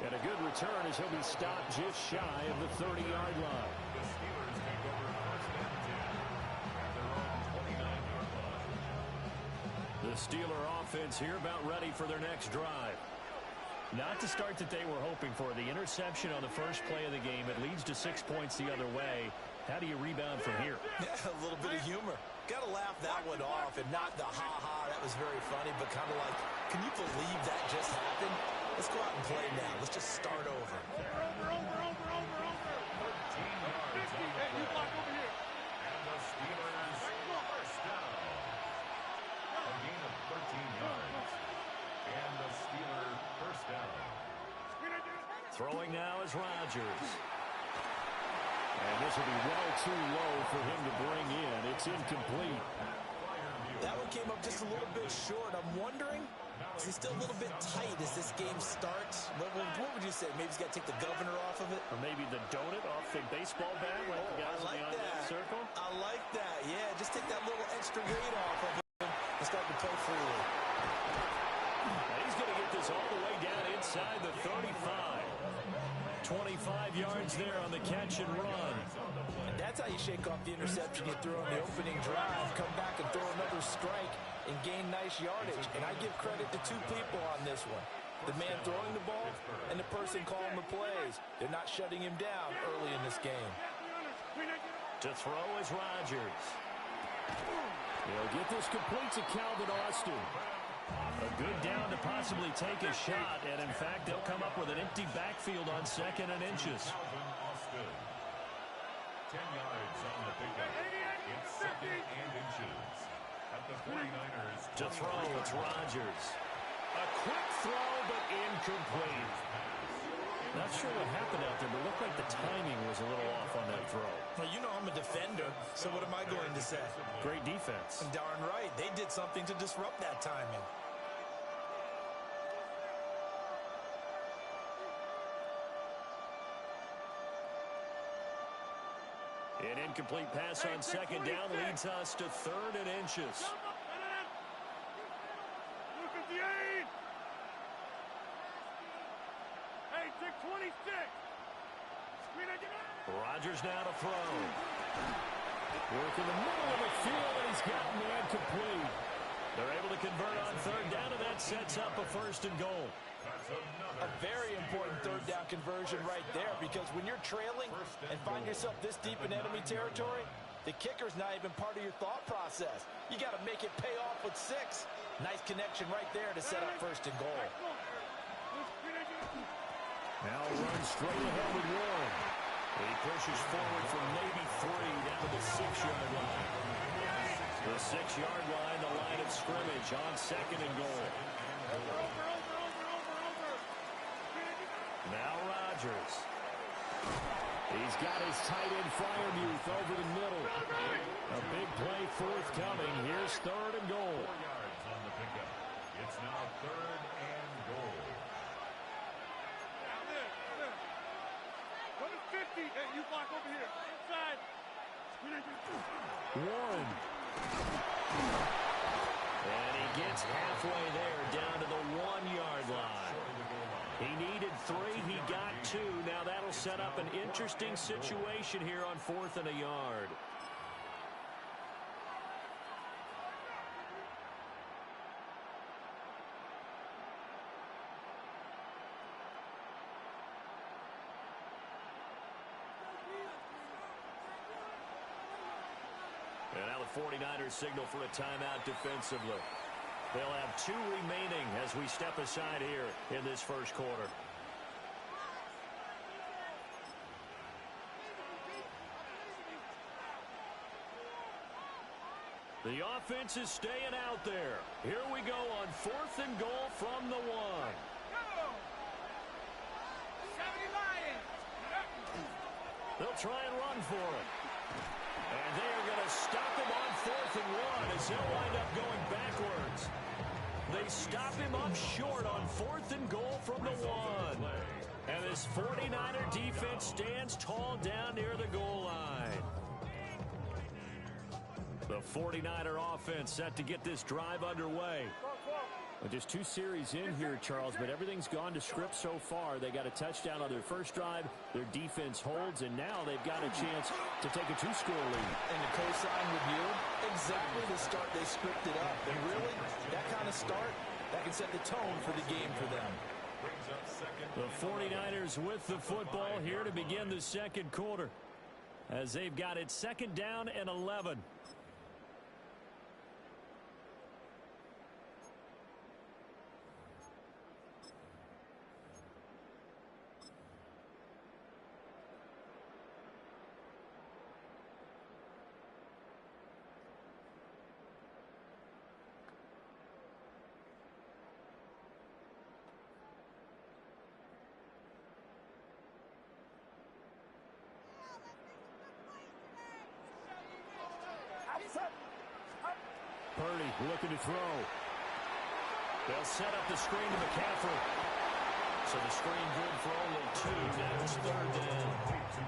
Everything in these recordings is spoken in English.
And a good return as he'll be stopped just shy of the 30-yard line. The Steelers take over first and 10 at their own 29-yard line. The Steeler offense here about ready for their next drive. Not the start that they were hoping for. The interception on the first play of the game. It leads to 6 points the other way. How do you rebound from here? Yeah, a little bit of humor. Got to laugh that one off, and not the ha-ha. That was very funny, but kind of like, can you believe that just happened? Let's go out and play now. Let's just start over. Over. 13 yards on the play. And the Steelers first down. A gain of 13 yards. And the Steelers first down. Throwing now is Rodgers. And this will be well too low for him to bring in. It's incomplete. That one came up just a little bit short. I'm wondering, is he still a little bit tight as this game starts? What would you say? Maybe he's got to take the governor off of it? Or maybe the donut off the baseball bat like the guys I like in the that. circle? I like that. Yeah, just take that little extra weight off of him and start to play freely. And he's going to get this all the way down inside the 35. 25 yards there on the catch and run. And that's how you shake off the interception you threw on the opening drive. Come back and throw another strike and gain nice yardage. And I give credit to two people on this one. The man throwing the ball and the person calling the plays. They're not shutting him down early in this game. To throw is Rodgers. He'll get this complete to Calvin Austin. A good down to possibly take a shot, and in fact, they'll come up with an empty backfield on 2nd and inches. 10 yards on the pickup. It's 2nd and inches. At the 49ers. To throw, it's Rodgers. A quick throw, but incomplete. Not sure what happened out there, but it looked like the timing was a little off on that throw. Well, you know I'm a defender, so what am I going to say? Great defense. Darn right. They did something to disrupt that timing. An incomplete pass on 2nd down leads us to 3rd and inches. Rodgers now to throw. Work in the middle of the field, and he's got man complete. They're able to convert on 3rd down, and that sets up a 1st and goal. A very important 3rd down conversion right there, because when you're trailing and find yourself this deep in enemy territory, the kicker's not even part of your thought process. You got to make it pay off with 6. Nice connection right there to set up 1st and goal. Now runs straight ahead with Warren. He pushes forward from maybe 3 down to the 6-yard line. The 6-yard line, the line of scrimmage on 2nd and goal. Now Rodgers. He's got his tight end Freiermuth over the middle. A big play forthcoming. Here's 3rd and goal. 4 yards on the pickup. It's now 3rd and goal. You block over here. Inside. Warren. And he gets halfway there down to the 1-yard line. He needed 3. He got 2. Now that'll set up an interesting situation here on 4th and a yard. And now the 49ers signal for a timeout defensively. They'll have 2 remaining as we step aside here in this first quarter. The offense is staying out there. Here we go on 4th and goal from the 1. They'll try and run for it. And they are going to stop him on 4th and 1 as he'll wind up going backwards. They stop him up short on 4th and goal from the 1. And this 49er defense stands tall down near the goal line. The 49er offense set to get this drive underway. Well, just 2 series in here, Charles, but everything's gone to script so far. They got a touchdown on their first drive. Their defense holds, and now they've got a chance to take a 2-score lead. And the cosign with you, exactly the start they scripted up. And really, that kind of start, that can set the tone for the game for them. The 49ers with the football here to begin the second quarter, as they've got it 2nd down and 11. Purdy looking to throw. They'll set up the screen to McCaffrey. So the screen good for only 2. Now it's 3rd down.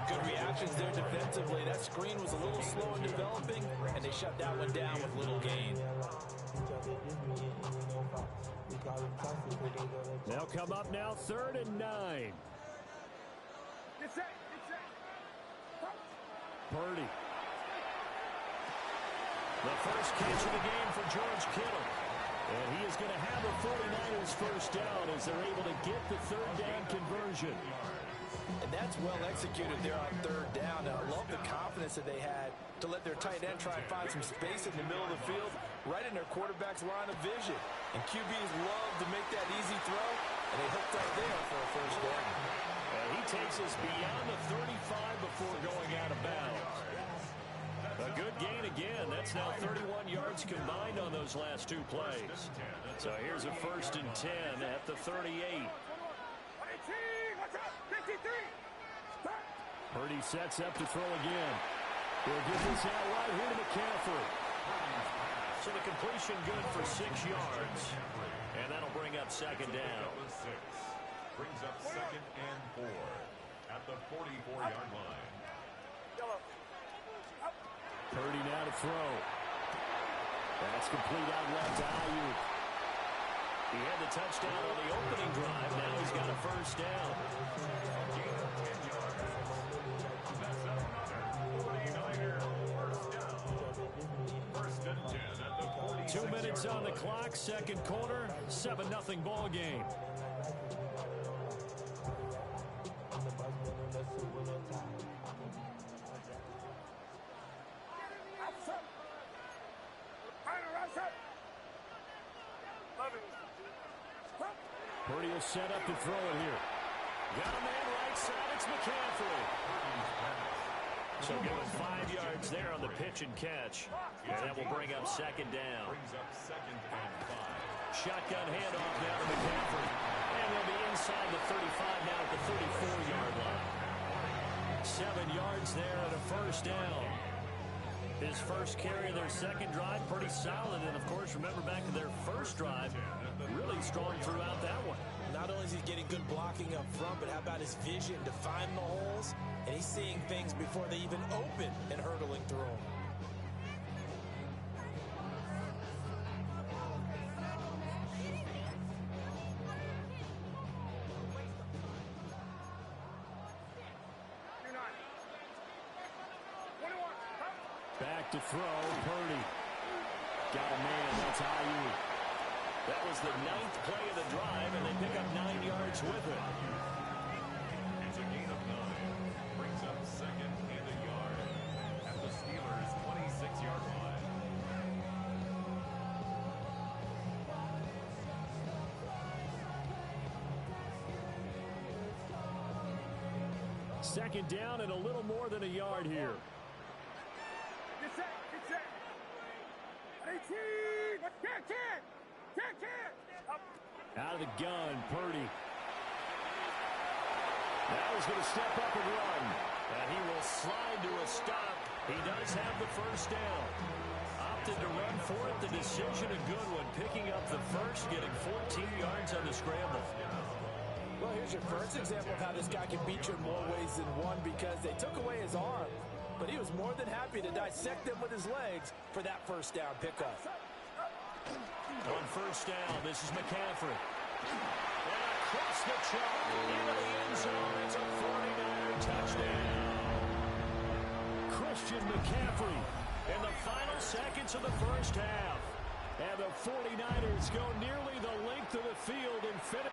Good reactions there defensively. That screen was a little slow in developing, and they shut that one down with little gain. They'll come up now 3rd and 9. Purdy. The first catch of the game for George Kittle. And he is going to have the 49ers first down as they're able to get the 3rd down conversion. And that's well executed there on 3rd down. And I love the confidence that they had to let their tight end try and find some space in the middle of the field, right in their quarterback's line of vision. And QBs love to make that easy throw, and they hooked up there for a first down. And he takes us beyond the 35 before going out of bounds. A good gain again. That's now 31 yards combined on those last 2 plays. So here's a 1st and 10 at the 38. Purdy sets up to throw again. He'll give this out right here to McCaffrey. So the completion good for 6 yards. And that'll bring up 2nd down. Brings up 2nd and 4 at the 44-yard line. Purdy now to throw. That's complete out left to Ayuk. He had the touchdown on the opening drive. Now he's got a first down. Gain of 10 yards. That's another 49er first down. 1st and 10 at the 46. 2 minutes on the clock, 2nd quarter, 7-0 ball game. Purdy will set up to throw it here. Got a man right side. It's McCaffrey. So give him 5 yards there on the pitch and catch. And that will bring up 2nd down. Brings up 2nd and 5. Shotgun handoff now to McCaffrey. And they'll be inside the 35 now at the 34-yard line. 7 yards there and a first down. His first carry of their 2nd drive, pretty solid. And, of course, remember back to their first drive, really strong throughout that one. Not only is he getting good blocking up front, but how about his vision to find the holes? And he's seeing things before they even open and hurdling through them. Back to throw, Purdy. Got a man, that's Ayuk. That was the 9th play of the drive, and they pick up 9 yards with it. It's a gain of 9. Brings up 2nd and a yard at the Steelers' 26-yard line. Second down and a little more than a yard here. Out of the gun, Purdy. Now he's going to step up and run. And he will slide to a stop. He does have the first down. Opted to run for it. The decision a good one. Picking up the first, getting 14 yards on the scramble. Well, here's your first example of how this guy can beat you in more ways than one, because they took away his arm, but he was more than happy to dissect them with his legs for that first down pickup. On first down, this is McCaffrey. And across the chalk into the end zone. It's a 49er touchdown. Christian McCaffrey in the final seconds of the first half. And the 49ers go nearly the length of the field and finish.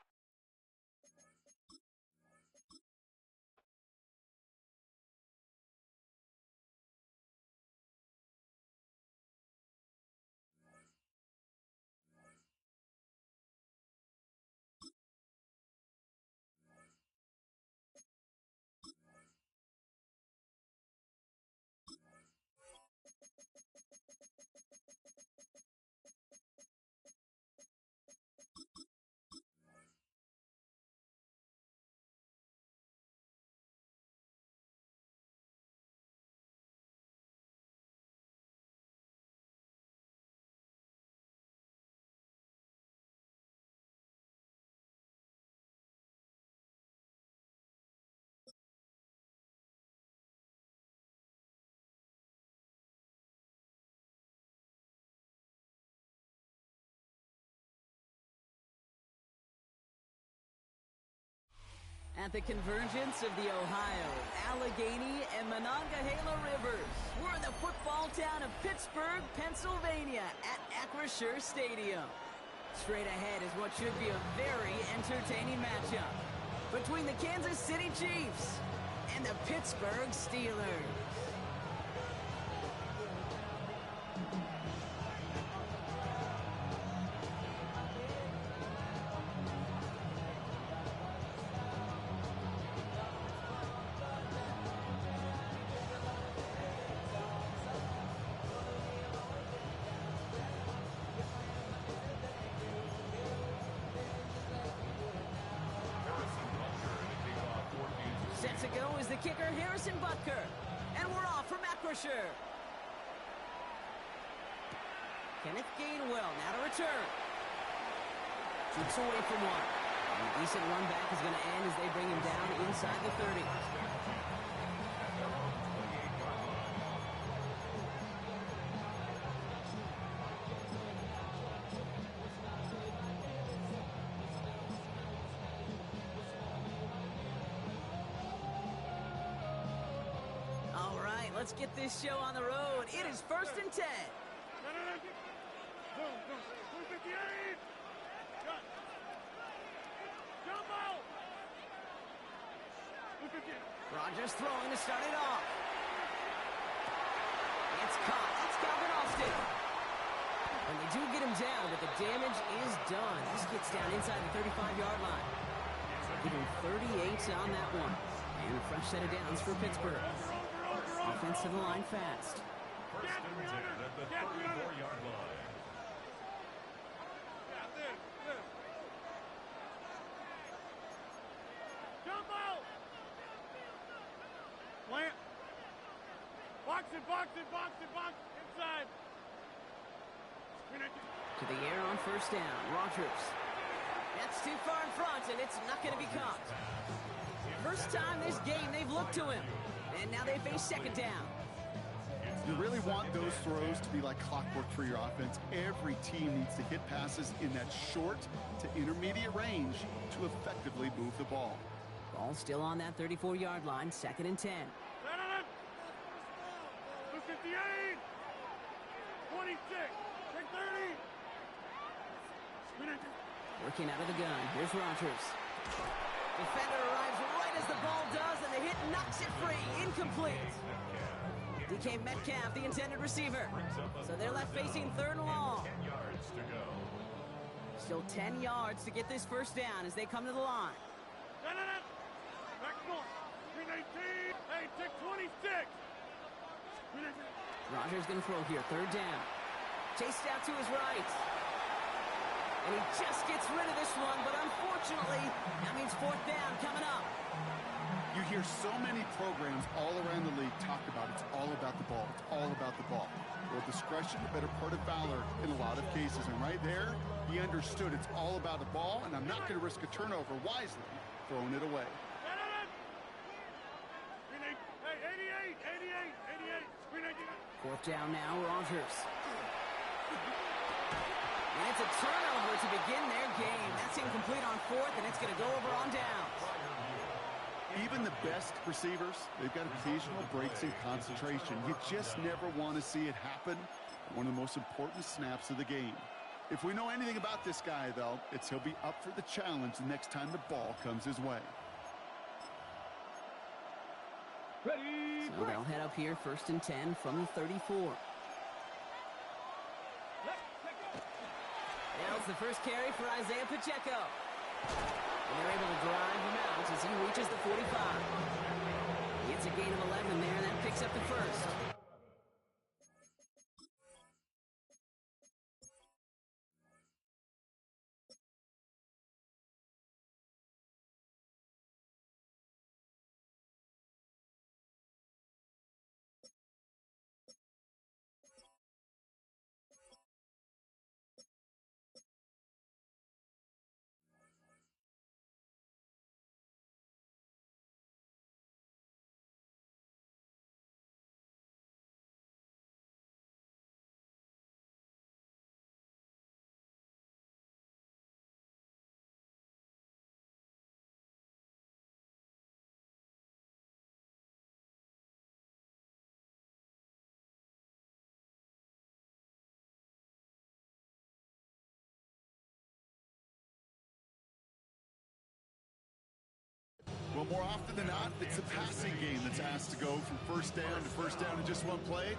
At the convergence of the Ohio, Allegheny, and Monongahela Rivers, we're in the football town of Pittsburgh, Pennsylvania, at Acrisure Stadium. Straight ahead is what should be a very entertaining matchup between the Kansas City Chiefs and the Pittsburgh Steelers. Set to go is the kicker, Harrison Butker. And we're off from Acrisure. Kenneth Gainwell now to return. Keeps away from one. And a decent run back is going to end as they bring him down inside the 30. Let's get this show on the road. It is 1st and 10. Rodgers throwing to start it off. It's caught. It's Calvin Austin. And they do get him down, but the damage is done. This gets down inside the 35-yard line. Getting 38 on that one. And a fresh set of downs for Pittsburgh. Offense to the line fast. First and 10 at the 34-yard line. Jump out! Plant. Box it, box it, box it, box it. Inside. To the air on first down. Rodgers. That's too far in front, and it's not going to be caught. First time this game they've looked to him. And now they face second down. You really want those throws to be like clockwork for your offense. Every team needs to hit passes in that short to intermediate range to effectively move the ball. Ball still on that 34-yard line, 2nd and 10. 58, 26, 30. Working out of the gun. Here's Rodgers. Defender arrives right as the ball does, and the hit knocks it free. Incomplete. DK Metcalf, the intended receiver. So they're left facing 3rd and long. 10 yards to go. Still 10 yards to get this first down as they come to the line. Back north. 319. Hey, take 26. Rodgers going to throw here. 3rd down. Chased out to his right. And he just gets rid of this one, but unfortunately, that means 4th down coming up. You hear so many programs all around the league talk about it's all about the ball. It's all about the ball. Well, discretion, the better part of valor in a lot of cases. And right there, he understood it's all about the ball, and I'm not going to risk a turnover wisely, throwing it away. Hey, 88. 4th down now, Rodgers. And it's a turnover to begin their game. That's incomplete on fourth, and it's going to go over on downs. Even the best receivers, they've got occasional breaks in concentration. You just never want to see it happen. One of the most important snaps of the game. If we know anything about this guy, though, it's he'll be up for the challenge the next time the ball comes his way. So they'll head up here, 1st and 10 from the 34. Now it's the first carry for Isaiah Pacheco. And they're able to drive him out as he reaches the 45. He gets a gain of 11 there, and that picks up the first. Well, more often than not, it's the passing game that's asked to go from first down in just one play.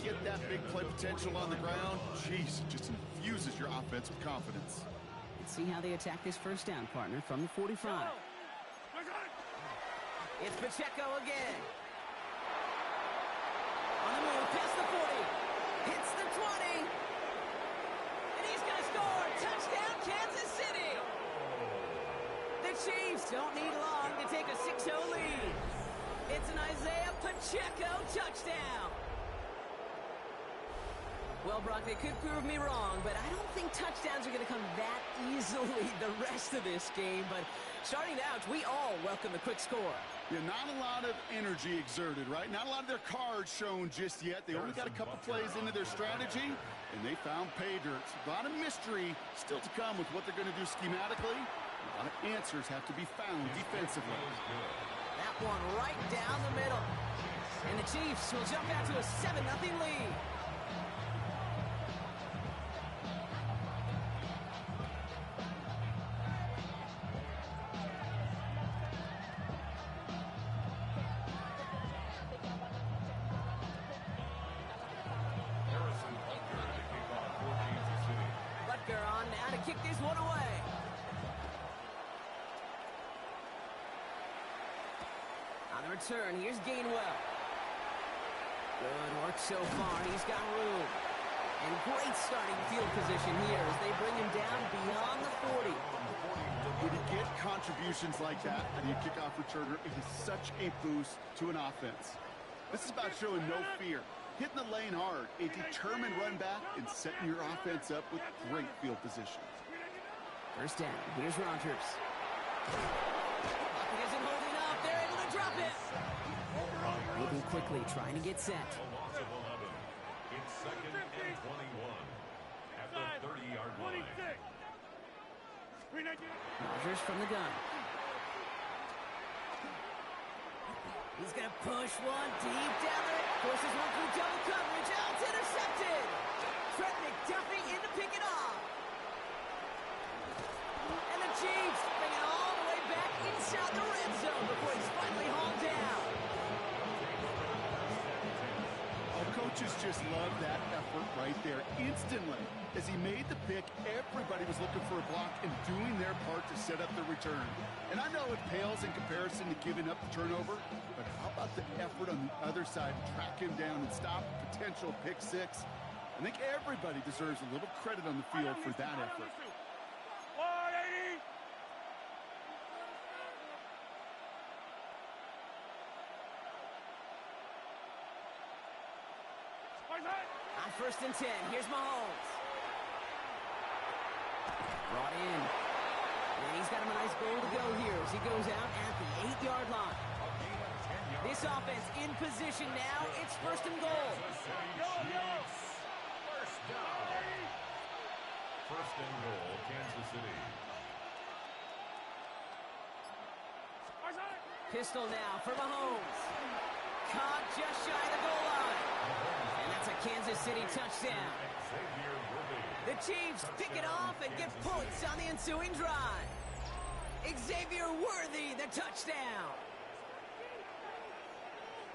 Get that big play potential on the ground. Jeez, it just infuses your offense with confidence. Let's see how they attack this first down, partner, from the 45. It's Pacheco again. On the move, past the 40. Hits the 20. And he's going to score. Touchdown, Kansas City. The Chiefs don't need long to take a 6-0 lead. It's an Isaiah Pacheco touchdown. Well, Brock, they could prove me wrong, but I don't think touchdowns are going to come that easily the rest of this game. But starting out, we all welcome the quick score. Yeah, not a lot of energy exerted, right? Not a lot of their cards shown just yet. They only got a couple plays into their strategy, and they found pay dirt. A lot of mystery still to come with what they're going to do schematically. A lot of answers have to be found defensively. That one right down the middle. And the Chiefs will jump out to a 7-0 lead. Butker on now to kick this one away. On the return, here's Gainwell. Good work so far. He's got room. And great starting field position here as they bring him down beyond the 40. When you get contributions like that and you kickoff returner, it is such a boost to an offense. This is about showing no fear, hitting the lane hard, a determined run back, and setting your offense up with great field position. First down. Here's Rodgers. He isn't holding up. They're able to drop it. Moving quickly, trying to get set. A loss of 11. It's 2nd and 21 at the 30-yard line. Rodgers from the gun. He's going to push one deep down there. Forces one through double coverage. Oh, it's intercepted. Trent McDuffie in to pick it off. And the Chiefs bring it all the way back inside the red zone before he's finally hauled down. Oh, coaches just love that effort right there. Instantly, as he made the pick, everybody was looking for a block and doing their part to set up the return. And I know it pales in comparison to giving up the turnover, but how about the effort on the other side to track him down and stop a potential pick six? I think everybody deserves a little credit on the field for that effort. On 1st and 10, here's Mahomes. Brought in. And he's got him a nice goal to go here as he goes out at the 8-yard line. This offense in position now. It's 1st and goal. First down. first and goal, Kansas City. Pistol now for Mahomes. Caught just shy of the goal line. And that's a Kansas City touchdown. The Chiefs pick it off and get points on the ensuing drive. Xavier Worthy, the touchdown.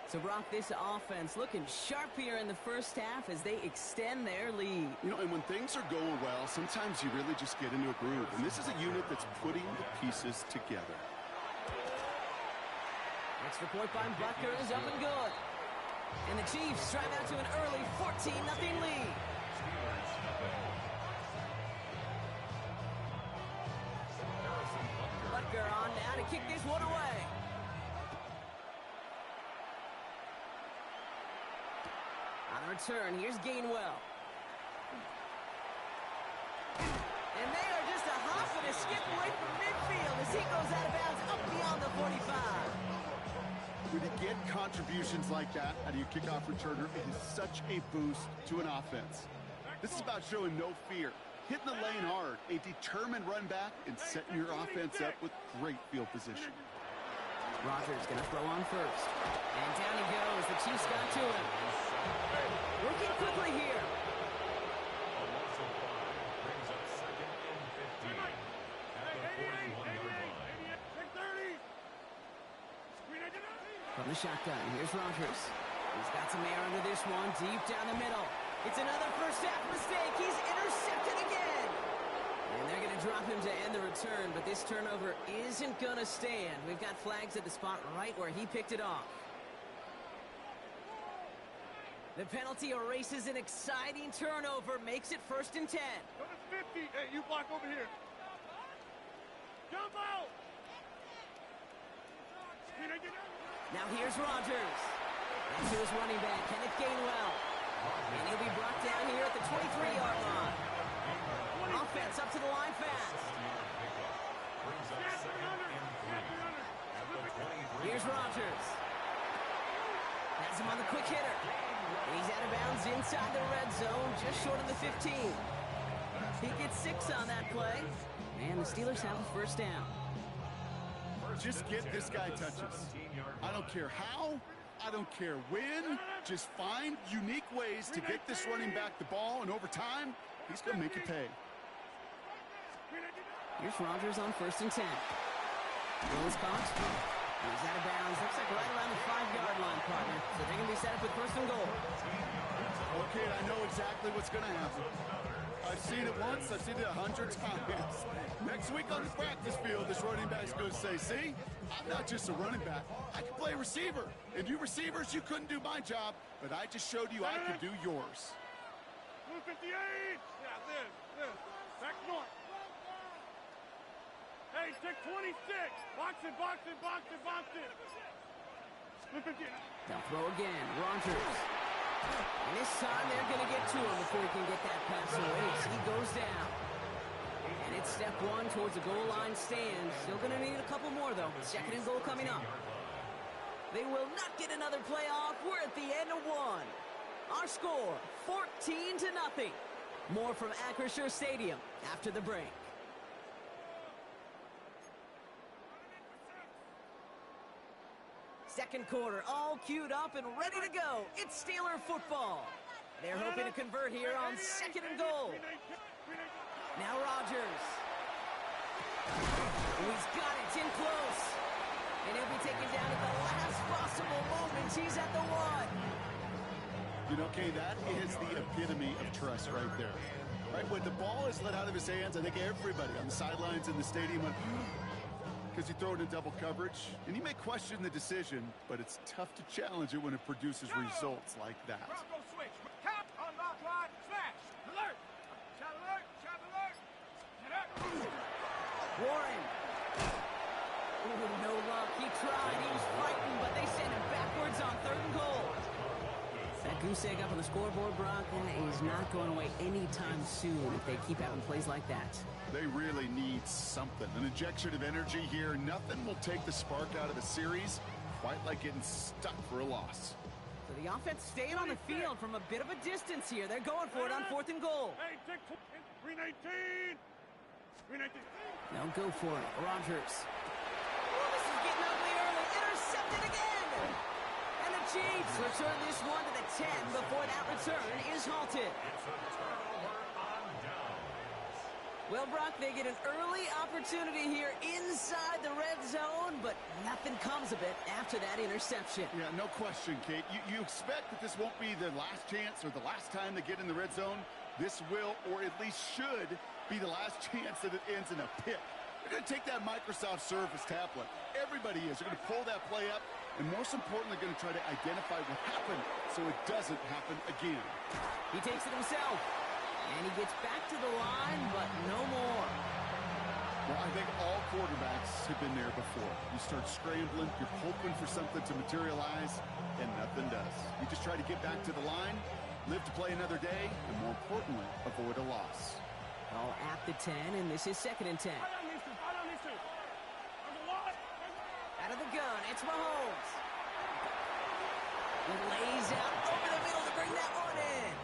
So, Brock, this offense looking sharp here in the first half as they extend their lead. You know, and when things are going well, sometimes you really just get into a groove. And this is a unit that's putting the pieces together. Extra point by Butker is up and good. And the Chiefs drive out to an early 14-0 lead. Butker on now to kick this one away. On the return, here's Gainwell. And they are just a hop and a skip away from midfield as he goes out of bounds up beyond the 45. When you get contributions like that out of your kickoff returner, it is such a boost to an offense. This is about showing no fear, hitting the lane hard, a determined run back, and setting your offense up with great field position. Rodgers going to throw on first. And down he goes. The Chiefs got to him. Working quickly here. Brings up second and 15 at the 41-yard line. From the shotgun, here's Rodgers. He's got some air under this one, deep down the middle. It's another first half mistake. He's intercepted again. And they're going to drop him to end the return, but this turnover isn't going to stand. We've got flags at the spot right where he picked it off. The penalty erases an exciting turnover, makes it 1st and 10. Go to 50. Hey, you block over here. Jump out. Now here's Rodgers. Into his running back, Kenneth Gainwell. And he'll be brought down here at the 23-yard line. Offense up to the line fast. Here's Rodgers. Has him on the quick hitter. He's out of bounds inside the red zone, just short of the 15. He gets 6 on that play. And the Steelers have a first down. Just get this guy touches. I don't care how, I don't care when. Just find unique ways to get this running back the ball, and over time, he's going to make you pay. Here's Rodgers on 1st and 10. Willis caught. He's out of bounds. Looks like right around the 5-yard line, partner. So they're going to be set up with 1st and goal. Okay, I know exactly what's going to happen. I've seen it once, I've seen it 100 times. Next week on the practice field, this running back's going to say, see, I'm not just a running back, I can play receiver. And you receivers, you couldn't do my job, but I just showed you I could do yours. 58. Yeah, this. Back north. Hey, take 26. Box it. 58. They'll throw again. Rodgers. And this time they're going to get to him before he can get that pass away. So he goes down. And it's step 1 towards the goal line stand. Still going to need a couple more, though. 2nd and goal coming up. They will not get another playoff. We're at the end of 1. Our score, 14-0. More from Acrisure Stadium after the break. Second quarter, all queued up and ready to go. It's Steeler football. They're hoping to convert here on 2nd and goal. Now Rodgers. Oh, he's got it in close. And he'll be taken down at the last possible moment. He's at the 1. You know, Kay, that is the epitome of trust right there. Right, when the ball is let out of his hands, I think everybody on the sidelines in the stadium went, because you throw it in double coverage, and you may question the decision, but it's tough to challenge it when it produces results like that. Bronco switch. Cap, unlock, line, smash. Alert. Shot alert. Get up. Warren. Ooh, no luck. He tried. He was fighting, but they sent him backwards on 3rd and goal. That goose egg up on the scoreboard, Brock, that is not going away anytime soon if they keep having plays like that. They really need something. An injection of energy here. Nothing will take the spark out of a series quite like getting stuck for a loss. So the offense staying on the field from a bit of a distance here. They're going for it on 4th and goal. Hey, take 319. 319. They'll go for it. Rodgers. Oh, this is getting ugly early. Intercepted again. And the Chiefs return this one to the 10 before that return is halted. It's a turnover on downs. Well, Brock, they get an early opportunity here inside the red zone, but nothing comes of it after that interception. Yeah, no question, Kate. You expect that this won't be their last chance or the last time they get in the red zone. This will, or at least should, be the last chance that it ends in a pick. They're going to take that Microsoft Surface tablet. Everybody is. They're going to pull that play up, and most importantly, going to try to identify what happened so it doesn't happen again. He takes it himself, and he gets back to the line, but no more. Well, I think all quarterbacks have been there before. You start scrambling, you're hoping for something to materialize, and nothing does. You just try to get back to the line, live to play another day, and more importantly, avoid a loss. All at the 10, and this is 2nd and 10. Out of the gun, it's Mahomes. He lays out over the middle to bring that one in.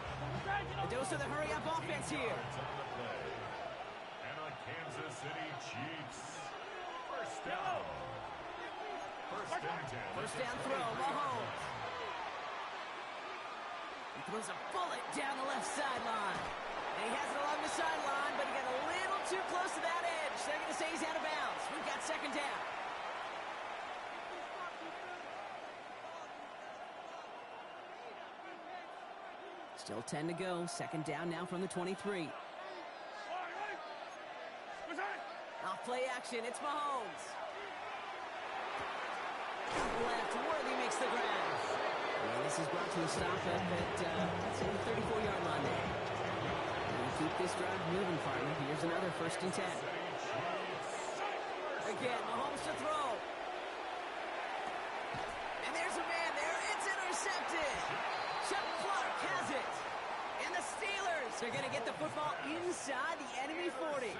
A dose of the hurry-up offense here. And a Kansas City Chiefs. First down. First and 10. First down throw, Mahomes. He throws a bullet down the left sideline. And he has it along the sideline, but he got a little too close to that edge. They're going to say he's out of bounds. We've got 2nd down. Still 10 to go. 2nd down now from the 23. Off play action. It's Mahomes. Left. Worthy makes the grab. And this is brought to a stop up at the 34-yard line there. We'll keep this drive moving, partner. Here's another 1st and 10. Again, Mahomes to throw. And there's a man there. It's intercepted. Chuck Clark has it. And the Steelers are going to get the football inside the enemy 40.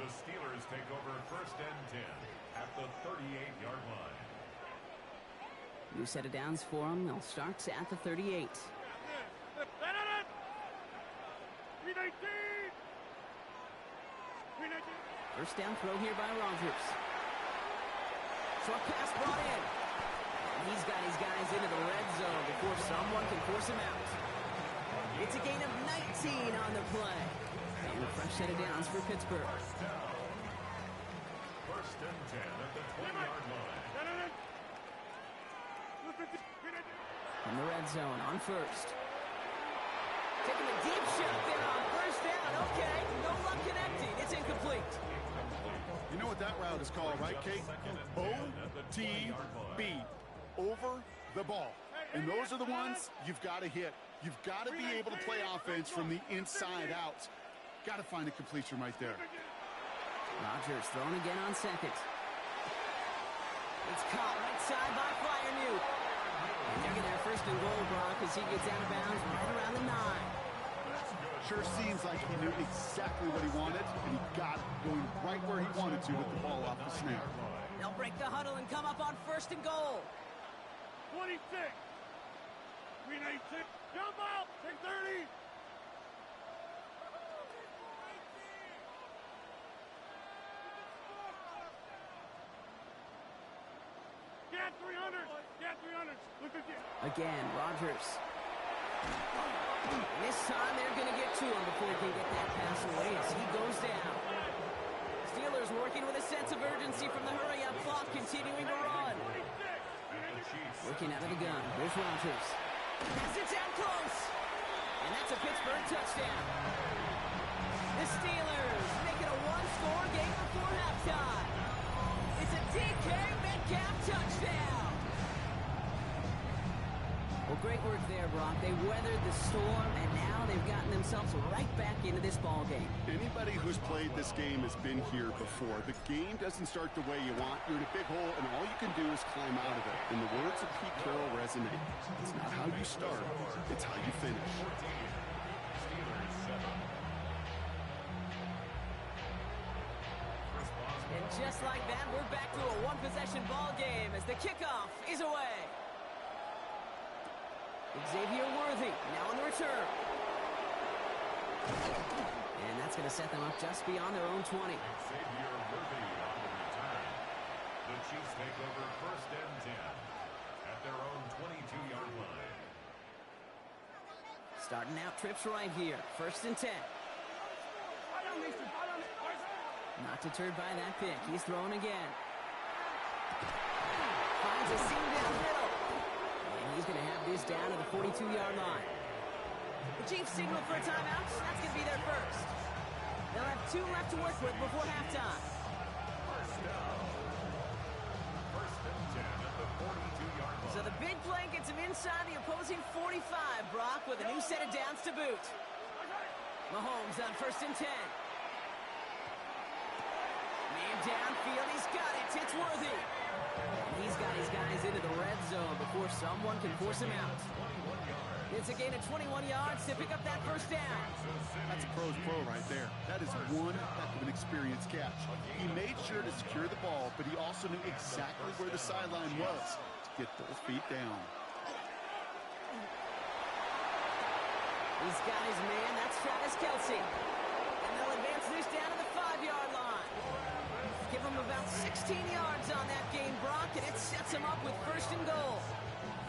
The Steelers take over 1st and 10 at the 38-yard line. New set of downs for them. They'll start at the 38. First down throw here by Rodgers. Short pass brought in. He's got his guys into the red zone before someone can force him out. It's a gain of 19 on the play. And a fresh set of downs for Pittsburgh. First and 10 at the 20-yard line. In the red zone on first. Taking a deep shot there on first down. Okay, no luck connecting. It's incomplete. You know what that route is called, right, Kate? OTB. Over the ball. And those are the ones you've got to hit. You've got to be able to play offense from the inside out. Got to find a completion right there. Rodgers thrown again on 2nd. It's caught right side by Fryermuth. And they're getting their 1st and goal, Brock, as he gets out of bounds right around the 9. Sure seems like he knew exactly what he wanted, and he got it going right where he wanted to with the ball off the snap. They'll break the huddle and come up on 1st and goal. 26. 396. Jump out. Take 30. Get 300. Get 300. Look at you. Again, Rodgers. This time they're going to get to him before he can get that pass away as he goes down. Steelers working with a sense of urgency from the hurry-up clock, continuing to run. Working out of the gun. Here's Rodgers. Pass it down close. And that's a Pittsburgh touchdown. The Steelers make it a one-score game before halftime. It's a DK Metcalf touchdown. Well, great work there, Brock. They weathered the storm, and now they've gotten themselves right back into this ball game. Anybody who's played this game has been here before. The game doesn't start the way you want. You're in a big hole, and all you can do is climb out of it. And the words of Pete Carroll resonate. It's not how you start, it's how you finish. And just like that, we're back to a one-possession ball game as the kickoff is away. Xavier Worthy now on the return. And that's going to set them up just beyond their own 20. Xavier Worthy on the return. The Chiefs take over 1st and 10 at their own 22-yard line. Starting out trips right here. 1st and 10. Not deterred by that pick. He's throwing again. Finds a seam down middle. And he's going to have this down to the 42-yard line. The Chiefs signal for a timeout. That's going to be their first. They'll have 2 left to work with before halftime. First down. 1st and 10 at the 42-yard line. So the big play gets him inside the opposing 45, Brock, with a new set of downs to boot. Mahomes on 1st and 10. Man downfield, he's got it. It's Worthy. And he's got his guys into the red zone before someone can force him out. It's a gain of 21 yards to pick up that first down. That's a pro's pro right there. That is one heck of an experienced catch. He made sure to secure the ball, but he also knew exactly where the sideline was to get those feet down. He's got his man. That's Travis Kelce. And they'll advance this down to the 5-yard line. Give him about 16 yards on that gain, Brock, and it sets him up with 1st and goal.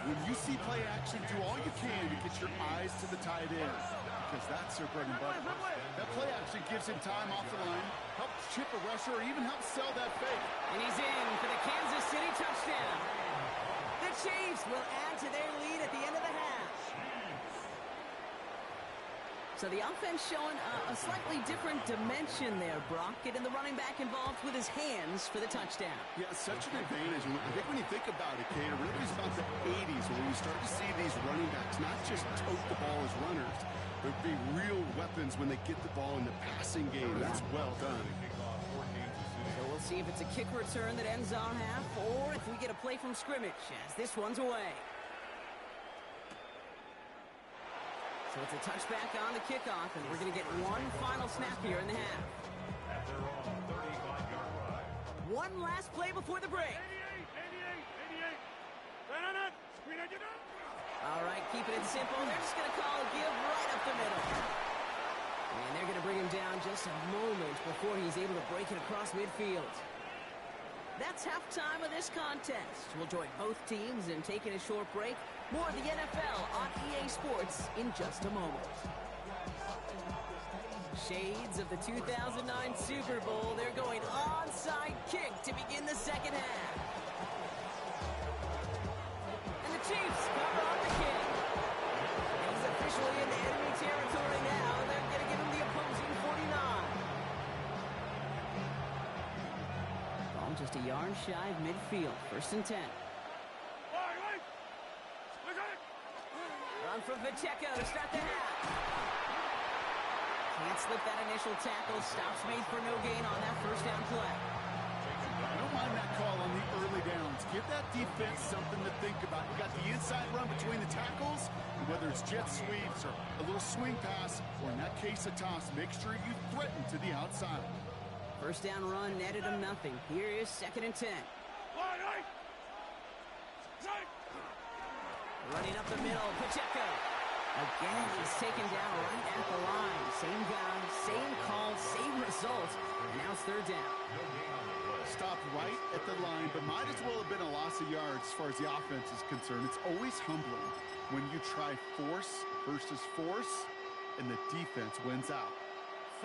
When you see play action, do all you can to get your eyes to the tight end, because that's their bread and butter. That play action gives him time off the line, helps chip a rusher, or even helps sell that fake. And he's in for the Kansas City touchdown. The Chiefs will add to their lead at the end of the half. So the offense showing a slightly different dimension there, Brock. Getting the running back involved with his hands for the touchdown. Yeah, such an advantage. I think when you think about it, Kate, it really is about the 80s when you start to see these running backs not just tote the ball as runners, but be real weapons when they get the ball in the passing game. That's well done. So we'll see if it's a kick return that ends our half, or if we get a play from scrimmage as this one's away. So it's a touchback on the kickoff, and we're going to get one final snap here in the half. At their own 35-yard line. One last play before the break. 88. All right, keeping it simple. They're just going to call a give right up the middle. And they're going to bring him down just a moment before he's able to break it across midfield. That's halftime of this contest. We'll join both teams in taking a short break. More of the NFL on EA Sports in just a moment. Shades of the 2009 Super Bowl. They're going onside kick to begin the second half. And the Chiefs cover on the kick. And he's officially in the enemy territory now. They're going to give him the opposing 49. Ball just a yard shy of midfield. 1st and 10. Run from Pacheco to start the half. Can't slip that initial tackle. Stops made for no gain on that first down play. I don't mind that call on the early downs. Give that defense something to think about. You got the inside run between the tackles, and whether it's jet sweeps or a little swing pass, or in that case a toss, make sure you threaten to the outside. First down run netted him nothing. Here is 2nd and 10. Running up the middle, Pacheco. Again, he's taken down right at the line. Same guy, same call, same result. And now it's 3rd down. Stopped right at the line, but might as well have been a loss of yards as far as the offense is concerned. It's always humbling when you try force versus force, and the defense wins out.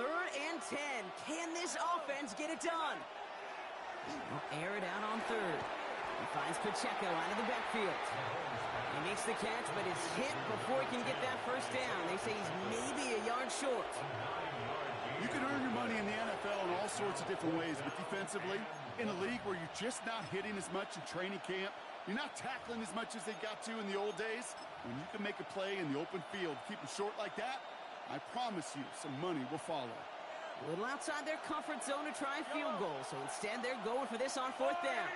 3rd and 10. Can this offense get it done? We'll air it out on 3rd. He finds Pacheco out of the backfield. He makes the catch, but it's hit before he can get that first down. They say he's maybe a yard short. You can earn your money in the NFL in all sorts of different ways, but defensively, in a league where you're just not hitting as much in training camp, you're not tackling as much as they got to in the old days, when you can make a play in the open field, keep them short like that, I promise you some money will follow. A little outside their comfort zone to try field goal, so instead they're going for this on 4th down.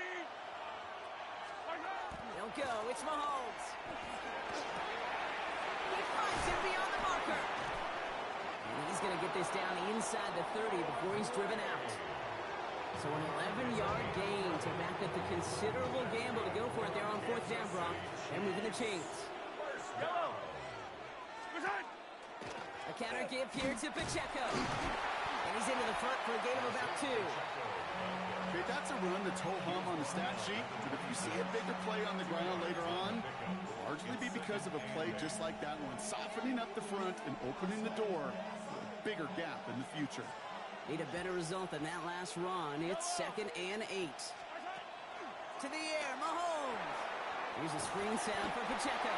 They'll go. It's Mahomes. He finds him beyond the marker. And he's going to get this down inside the 30 before he's driven out. So an 11-yard gain to back up the considerable gamble to go for it there on 4th down, Brock. They're moving the chains. The A counter give here to Pacheco. And he's into the front for a gain of about 2. Okay, that's a run that's ho-hum on the stat sheet, but if you see a bigger play on the ground later on, it'll largely be because of a play just like that one, softening up the front and opening the door for a bigger gap in the future. Need a better result than that last run. It's 2nd and 8. To the air, Mahomes. Here's a screen sound for Pacheco.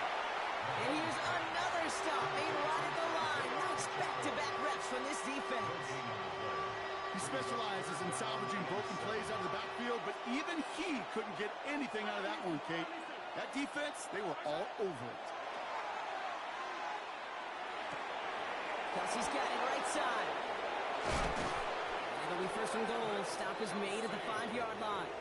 And here's another stop made right at the line. Nice back-to-back reps from this defense. He specializes in salvaging broken plays out of the backfield, but even he couldn't get anything out of that one, Kate. That defense, they were all over it. Kelsey's got it right side. And it'll be 1st and goal. Stop is made at the 5-yard line.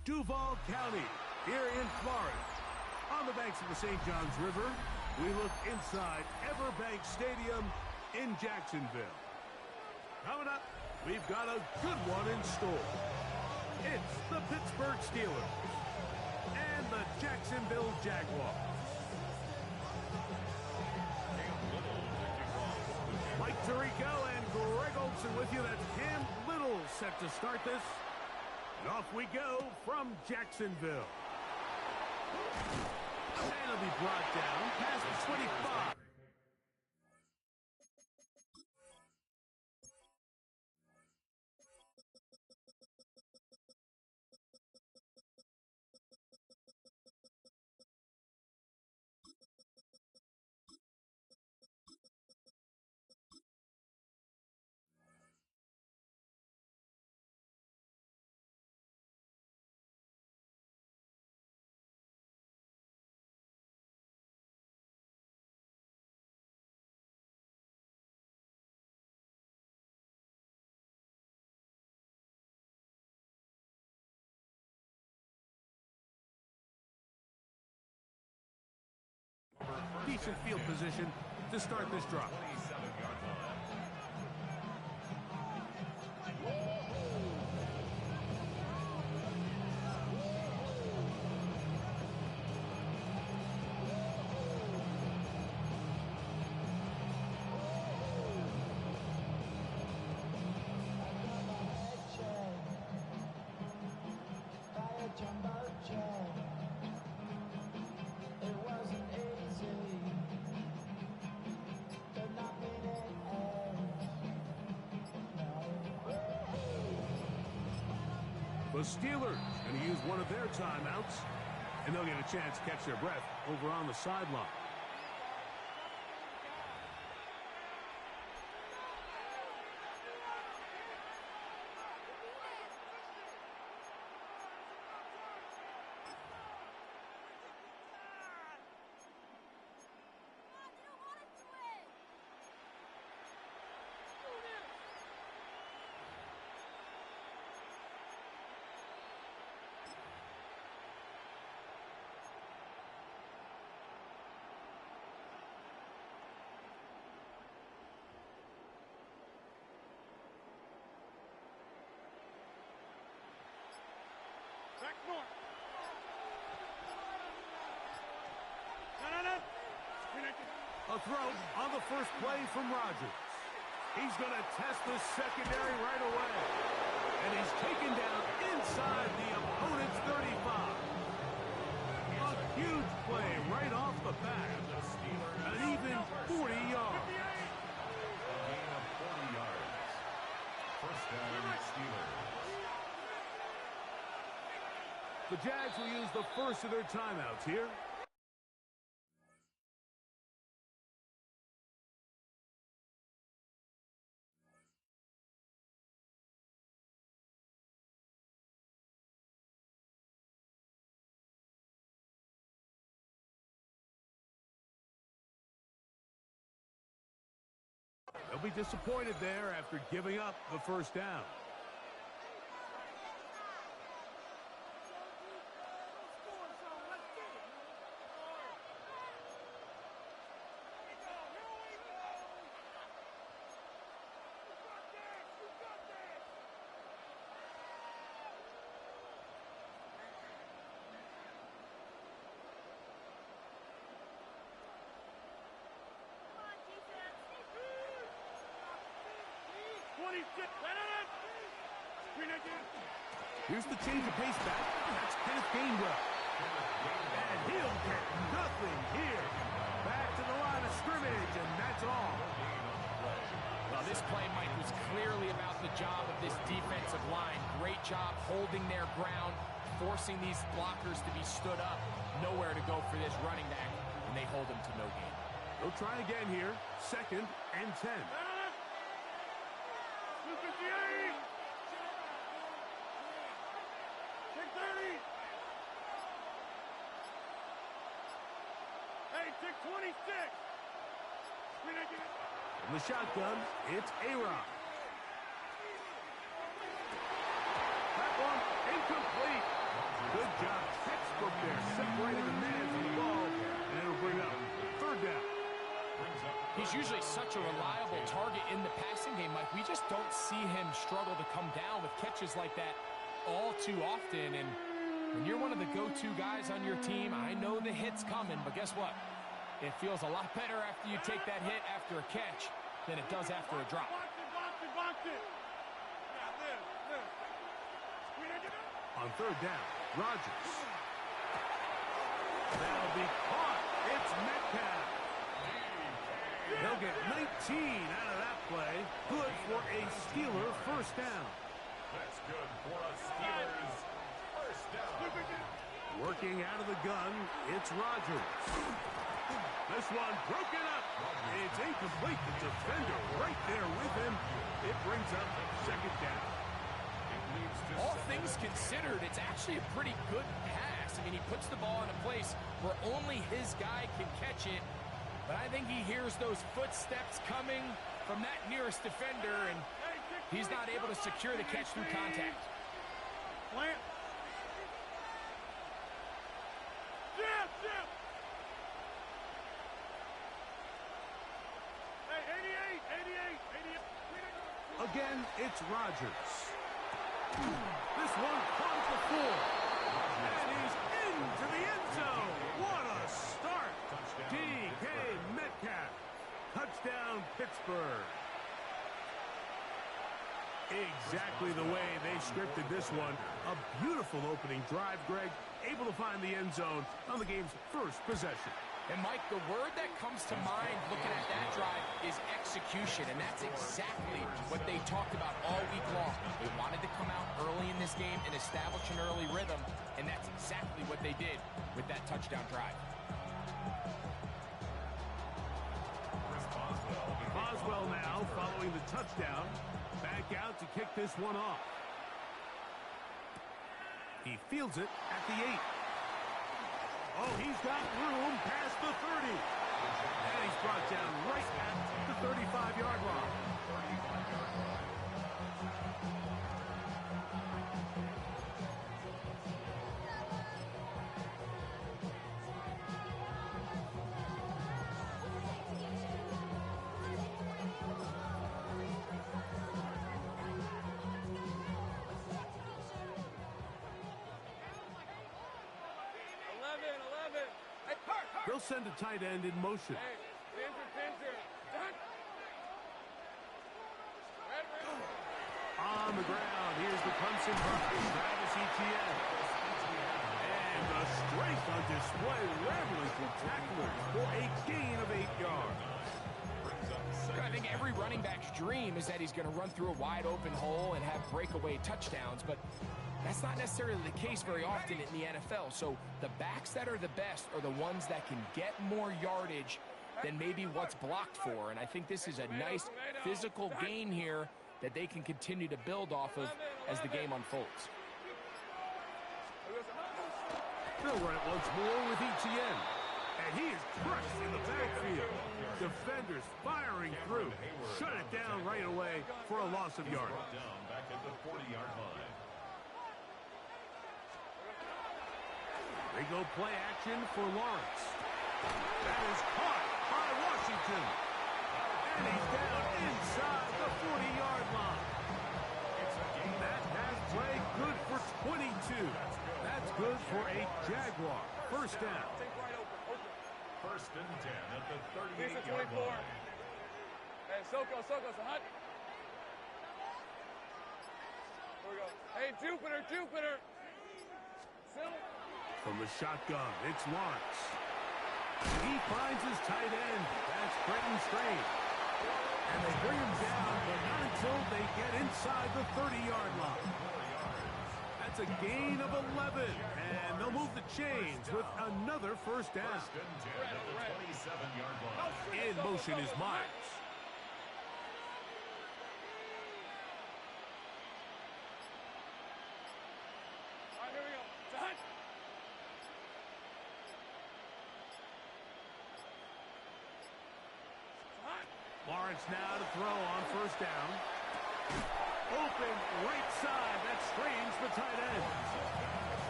Duval County, here in Florida. On the banks of the St. Johns River, we look inside Everbank Stadium in Jacksonville. Coming up, we've got a good one in store. It's the Pittsburgh Steelers and the Jacksonville Jaguars. Mike Tirico and Greg Olson with you. That's Cam Little set to start this. And off we go from Jacksonville. And it'll be brought down past the 25. Decent field position to start this drop. The Steelers going to use one of their timeouts, and they'll get a chance to catch their breath over on the sideline. North. No. A throw on the first play from Rodgers. He's going to test the secondary right away. And he's taken down inside the opponent's 35. A huge play right off the bat. An even 40 yards. A gain of 40 yards. First down, Steelers. The Jags will use the first of their timeouts here. They'll be disappointed there after giving up the first down. Here's the change of pace back. That's Kenneth Gainwell. And he'll get nothing here. Back to the line of scrimmage, and that's all. Well, this play, Mike, was clearly about the job of this defensive line. Great job holding their ground, forcing these blockers to be stood up. Nowhere to go for this running back, and they hold him to no gain. They'll try again here. 2nd and 10. In the shotgun, it's A-Rod. That one incomplete. Good job. Textbook there. Separating the man from the ball. And it'll bring up 3rd down. He's usually such a reliable target in the passing game, Mike. We just don't see him struggle to come down with catches like that all too often. And when you're one of the go-to guys on your team, I know the hit's coming, but guess what? It feels a lot better after you take that hit after a catch than it does after a drop. On 3rd down, Rodgers. That'll be caught. It's Metcalf. They'll get 19 out of that play. Good for a Steeler first down. That's good for a Steelers first down. Working out of the gun, it's Rodgers. This one broken up. It's incomplete. The defender right there with him. It brings up 2nd down. All things considered, it's actually a pretty good pass. I mean, he puts the ball in a place where only his guy can catch it. But I think he hears those footsteps coming from that nearest defender, and he's not able to secure the catch through contact. Plant. Again, it's Rodgers. This one caught at the 4. And he's into the end zone. What a start. DK Metcalf. Touchdown, Pittsburgh. Exactly the way they scripted this one. A beautiful opening drive, Greg. Able to find the end zone on the game's first possession. And, Mike, the word that comes to mind looking at that drive is execution, and that's exactly what they talked about all week long. They wanted to come out early in this game and establish an early rhythm, and that's exactly what they did with that touchdown drive. Boswell now following the touchdown. Back out to kick this one off. He fields it at the 8. Oh, he's got room past the 30. And he's brought down right at the 35-yard line. They'll send a tight end in motion. On the ground, here's the Clemson Buckeye, Travis Etienne. And the strength on display, rambling through tacklers for a gain of 8 yards. I think every running back's dream is that he's going to run through a wide open hole and have breakaway touchdowns, but that's not necessarily the case very often in the NFL. So the backs that are the best are the ones that can get more yardage than maybe what's blocked for. And I think this is a nice physical gain here that they can continue to build off of as the game unfolds. They'll run it once more with Etienne. And he is crushed in the backfield. Defenders firing through. Shut it down right away for a loss of yardage. Back at the 40-yard line. They go play action for Lawrence. That is caught by Washington. And he's down inside the 40-yard line. That has play good for 22. That's good for a Jaguar. First down. First and 10 at the 38-yard line. Hey, Soko, Sahut. Here we go. Hey, Jupiter. From the shotgun, it's Lawrence. He finds his tight end. That's Brenton Strange. And they bring him down, but not until they get inside the 30-yard line. That's a gain of 11. And they'll move the chains with another first down. First and 10 at the 27-yard line. In motion is Myers. All right, here we go. Sahut. Lawrence now to throw on first down. Open right side. That's Strange, the tight end.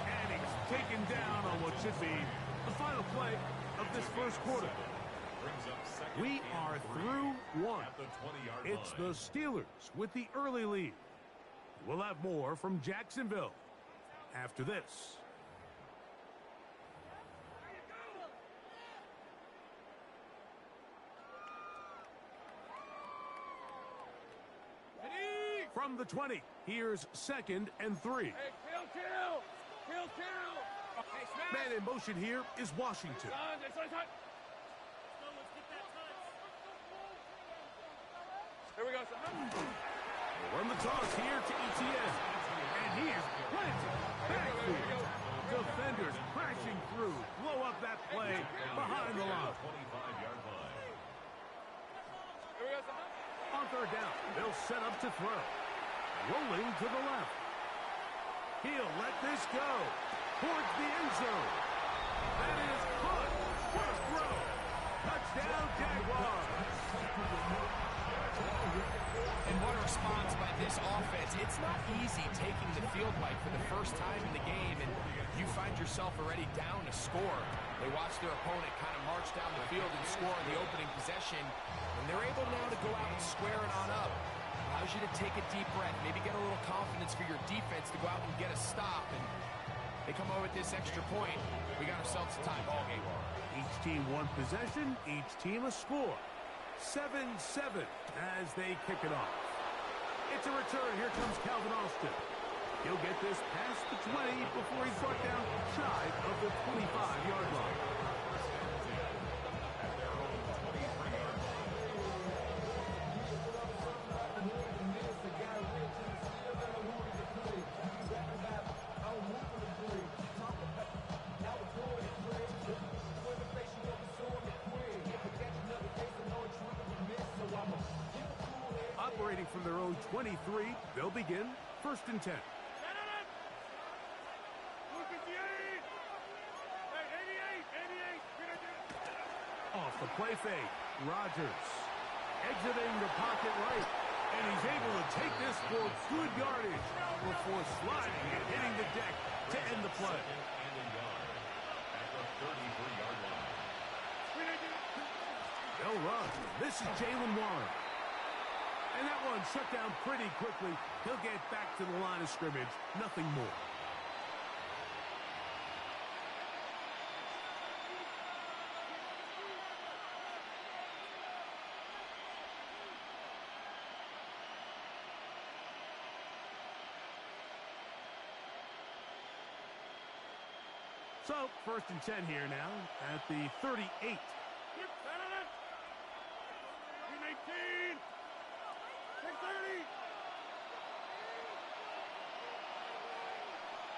And he's taken down on what should be the final play of this first quarter. We are through one. It's the Steelers with the early lead. We'll have more from Jacksonville after this. From the 20, here's 2nd and 3. Hey, kill. Hey, smash. Man in motion here is Washington. Here we go, Sahut. We'll run the toss here to Etienne. And he is planted backfield. Defenders crashing through. Blow up that play behind the line. 25-yard line. Here we go, Sahut. On third down, they'll set up to throw. Rolling to the left. He'll let this go towards the end zone. That is caught. First throw. Touchdown, Jaguars. And what a response by this offense. It's not easy taking the field, Mike, for the first time in the game, and you find yourself already down a score. They watch their opponent kind of march down the field and score on the opening possession, and they're able now to go out and square it on up. Allows you to take a deep breath, maybe get a little confidence for your defense to go out and get a stop, and they come over with this extra point. We got ourselves a tie ball game. Each team one possession, each team a score. 7-7 as they kick it off. It's a return. Here comes Calvin Austin. He'll get this past the 20 before he's brought down shy of the 25-yard line. Operating from their own 23, they'll begin 1st and 10. Off the play fake, Rodgers exiting the pocket right, and he's able to take this for good yardage before sliding and hitting the deck to end the play. They'll run. This is Jalen Warren. And that one shut down pretty quickly. He'll get back to the line of scrimmage. Nothing more. So, 1st and 10 here now at the 38. Keep setting it. 18. 630.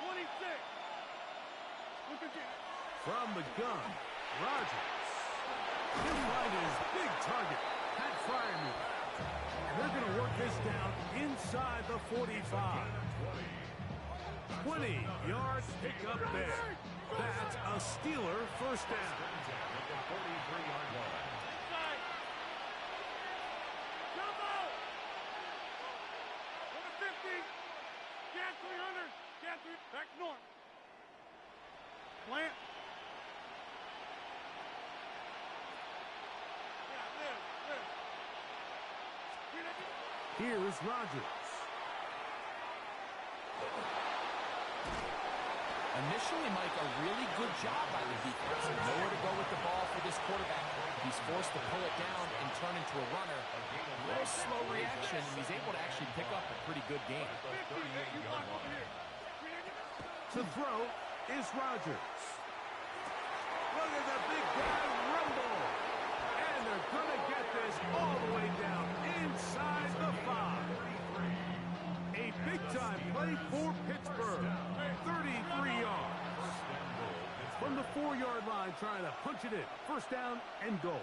26. Look at you. From the gun, Rodgers. He'll find his big target, Pat Fryermuth. And they're going to work this down inside the 45. 20-yard pickup there. That's a Steeler first down. Side. Jumbo. Number 50. Cat 300. Cat 3. Back north. Plant. Yeah, this. Here's Rodgers. Initially, Mike, a really good job by the defense. Nowhere to go with the ball for this quarterback. He's forced to pull it down and turn into a runner. A little slow reaction, and he's able to actually pick up a pretty good game. To throw is Rodgers. Look at the big guy rumble. And they're going to get this all the way down inside the 5. A big-time play for Pittsburgh. 33 yards. From the 4-yard line, trying to punch it in. First down and goal.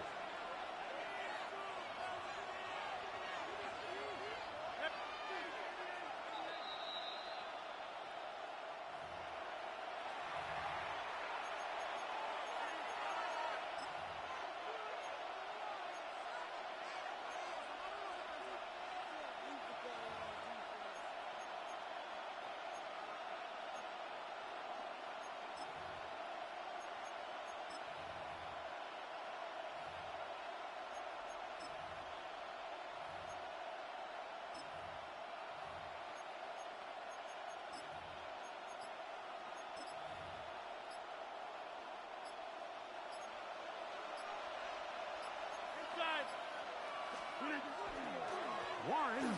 Warren.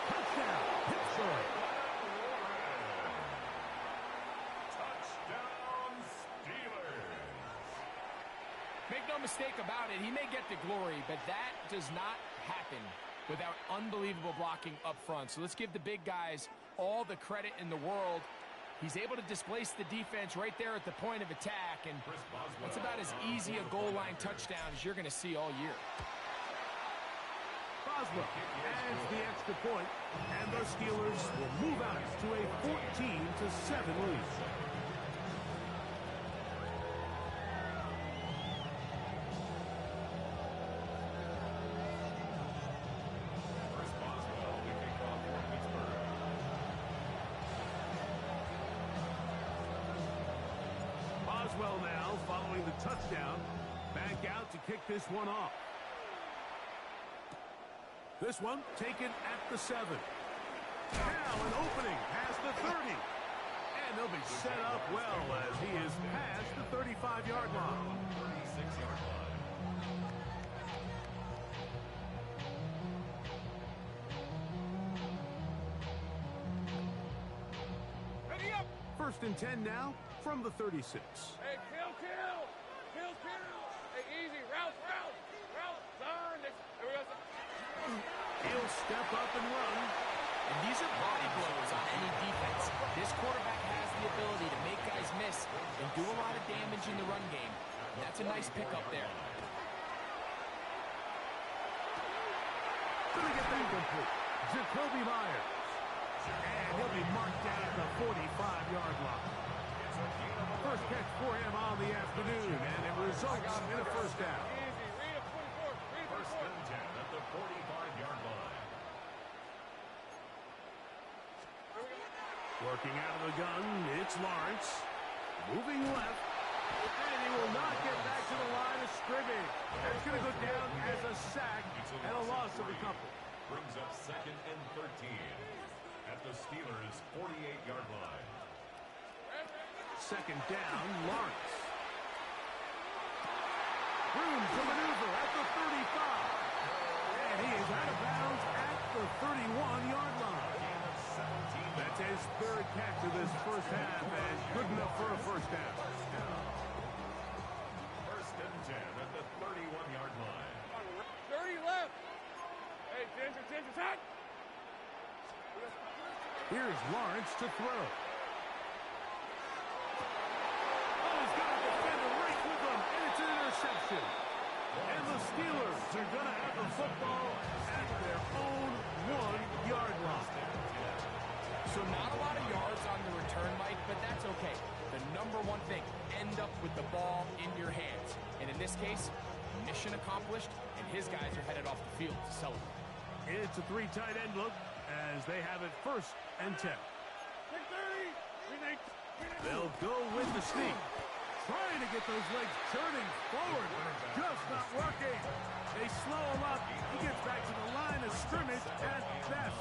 Touchdown. Pittsburgh. Touchdown, Steelers. Make no mistake about it, he may get the glory, but that does not happen without unbelievable blocking up front. So let's give the big guys all the credit in the world. He's able to displace the defense right there at the point of attack, and that's about as easy a goal line touchdown as you're going to see all year. Boswell adds the extra point, and the Steelers will move out to a 14-7 lead. Boswell now following the touchdown, back out to kick this one off. This one taken at the 7. Now an opening past the 30. And they'll be set up well as he is past the 35-yard line. 36-yard line. Ready up. 1st and 10 now from the 36. Hey, kill. Hey, easy. Route. Turn. There we go. He'll step up and run. And these are body blows on any defense. This quarterback has the ability to make guys miss and do a lot of damage in the run game. And that's a nice pickup there. Gonna get that complete. Jacoby Myers. And he'll be marked down at the 45-yard line. First catch for him on the afternoon, and it results in a first down. Easy. Read a 44. First and 10 at the 45-yard line. Working out of the gun, it's Lawrence. Moving left. And he will not get back to the line of scrimmage. It's going to go down as a sack and a loss of a couple. Brings up 2nd and 13 at the Steelers' 48-yard line. 2nd down, Lawrence. Room to maneuver at the 35. And he is out of bounds at the 31-yard line. Gain of 17 That's his third catch of this first half, and good enough for a first down. First and 10 at the 31-yard line. 30 left. Hey, Ginger, set. Here's Lawrence to throw. Oh, he's got a defender right with him, and it's an interception. And the Steelers are going to have the football at their own 1-yard line. So not a lot of yards on the return, Mike, but that's okay. The number one thing, end up with the ball in your hands. And in this case, mission accomplished, and his guys are headed off the field to celebrate. It's a 3 tight end look as they have it first and 10. They'll go with the sneak. Trying to get those legs turning forward, but it's just not working. They slow him up. He gets back to the line of scrimmage at best.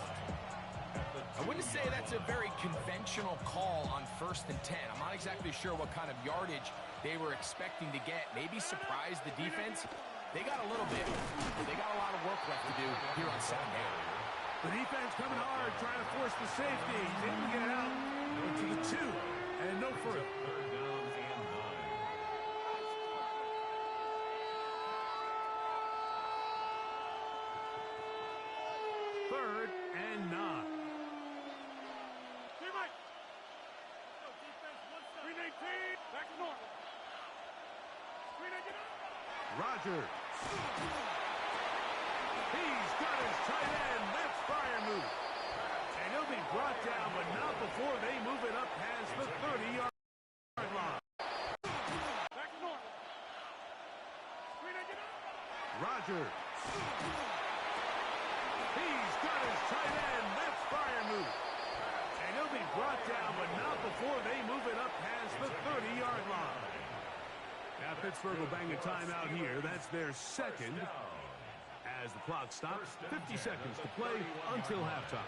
I wouldn't say that's a very conventional call on first and 10. I'm not exactly sure what kind of yardage they were expecting to get. Maybe surprise the defense. They got a little bit. They got a lot of work left to do here on second down. The defense coming hard, trying to force the safety. He's able to get out to the 2 and no further. Third down and 9. Third and 9. Here, Mike. Go defense, one side. Green 18. Back to normal. Green 18. Rogers. He's got his tight end. That's fire move. And he'll be brought down, but not before they move it up past the 30-yard line. Back to normal. Green 18. Rogers. He's got his tight end. That's fire move. And he'll be brought down, but not before they move it up past the 30-yard line. Now Pittsburgh will bang a timeout here. That's their second. As the clock stops, 50 seconds to play until halftime.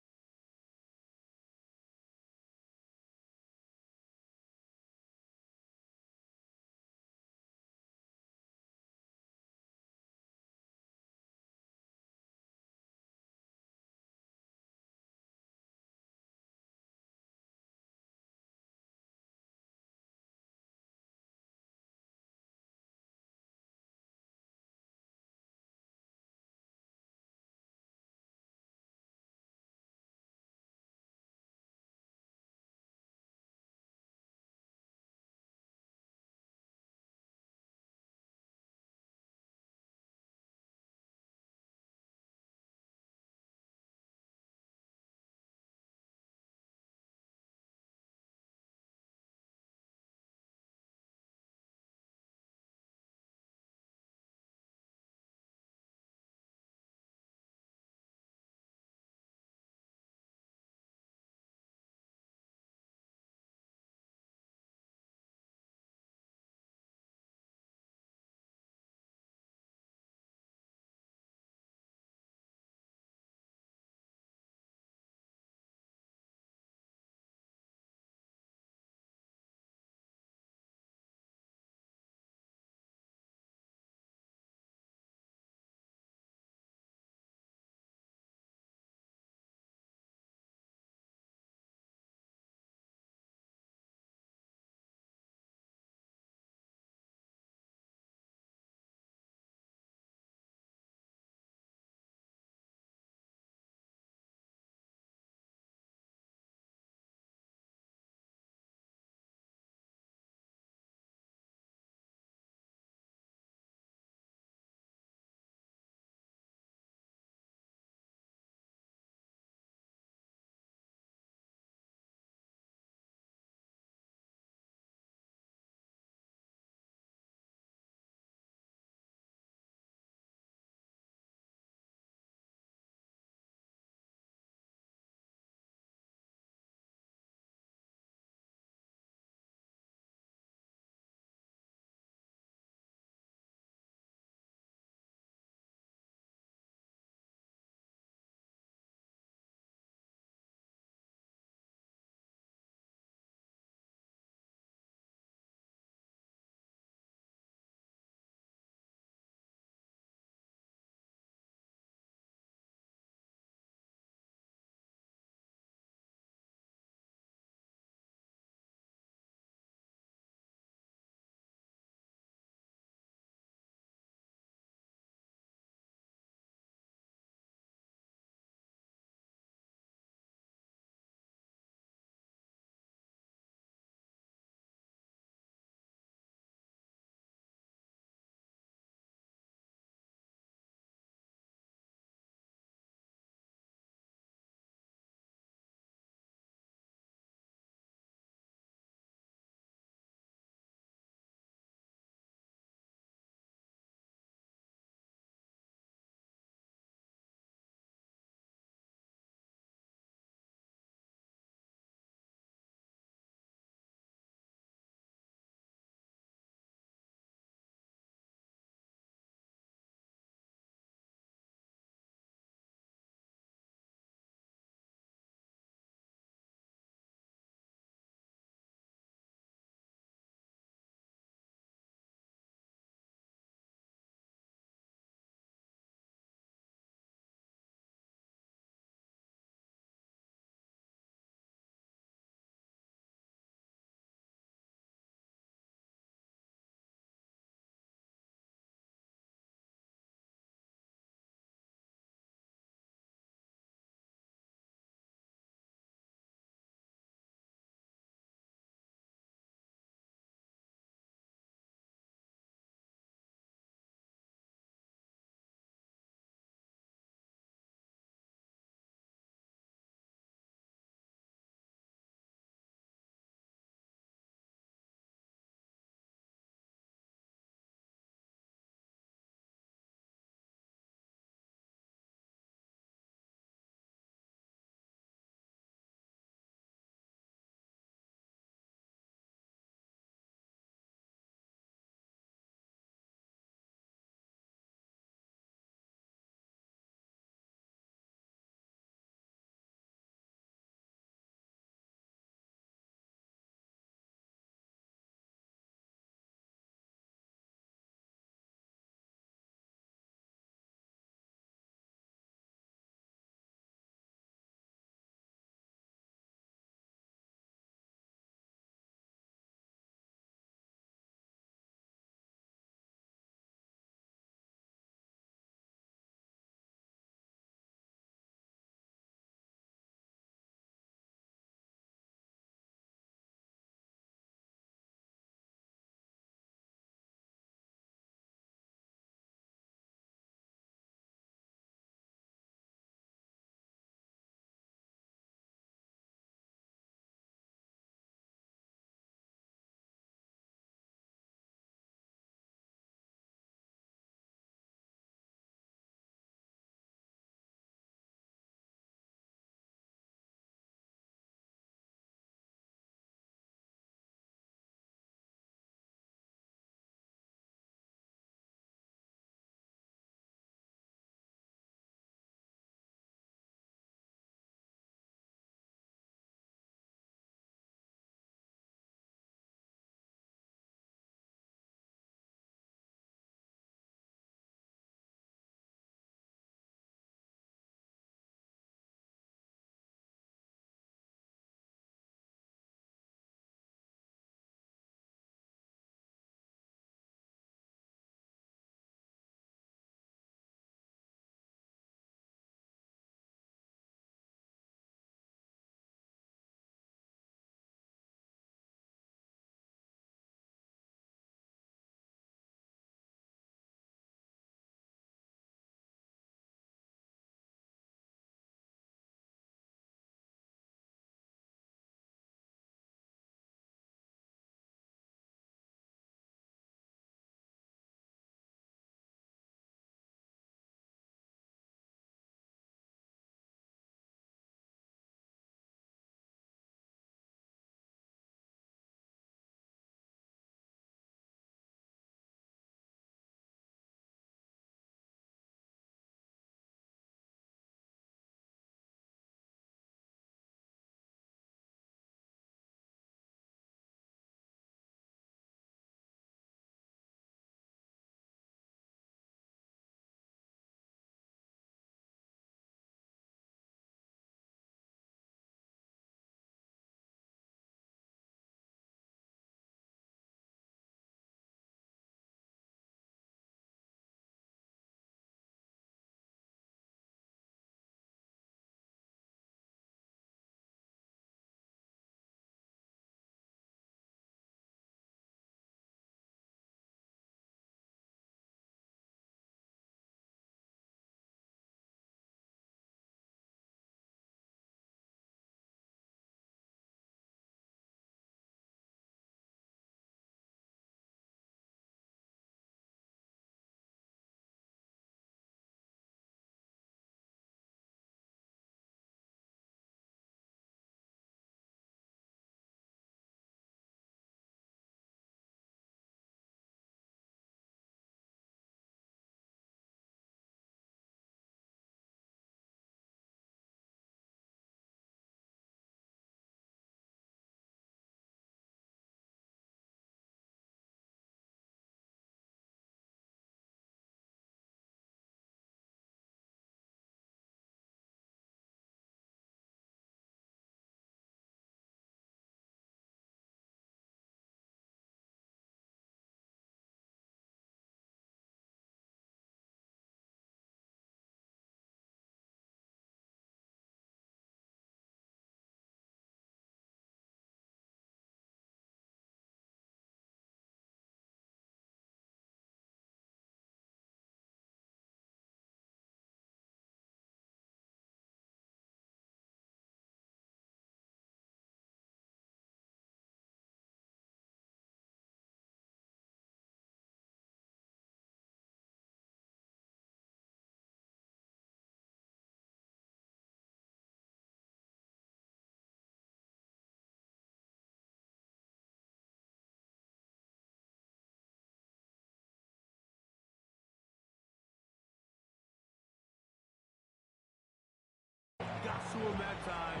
to him that time,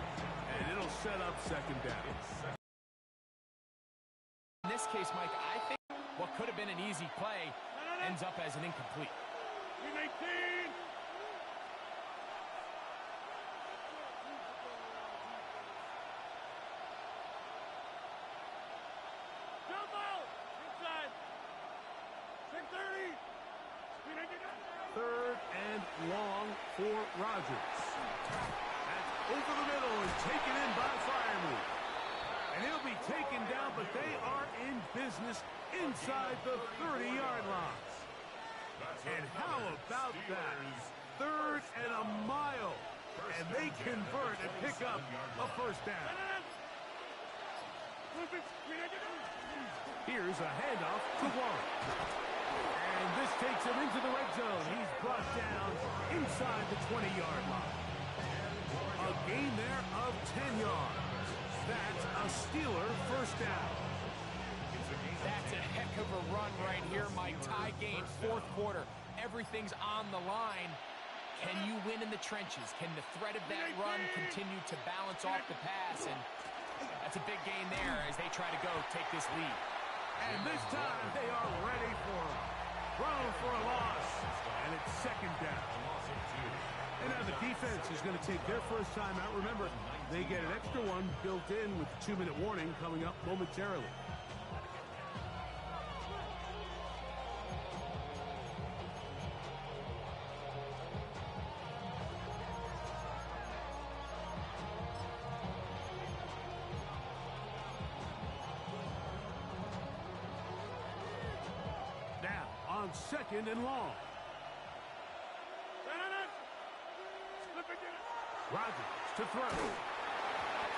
and it'll set up second down. In this case, Mike, I think what could have been an easy play ends up as an incomplete. 18. Jump out! Inside! 630! Third and long for Rodgers. That's over the middle and taken in by Freiermuth. And he'll be taken down, but they are in business inside the 30-yard line. And how about that? Third and a mile. And they convert and pick up a first down. Here's a handoff to Warren. And this takes him into the red zone. He's brought down inside the 20-yard line. A gain there of 10 yards. That's a Steeler first down. That's a heck of a run right here, Mike. Tie game, fourth quarter. Everything's on the line. Can you win in the trenches? Can the threat of that run continue to balance off the pass? And that's a big gain there as they try to go take this lead. And this time they are ready for him. Thrown for a loss. And it's second down. And now the defense is going to take their first time out. Remember, they get an extra one built in with the 2-minute warning coming up momentarily. Now on second and long. Rodgers to throw.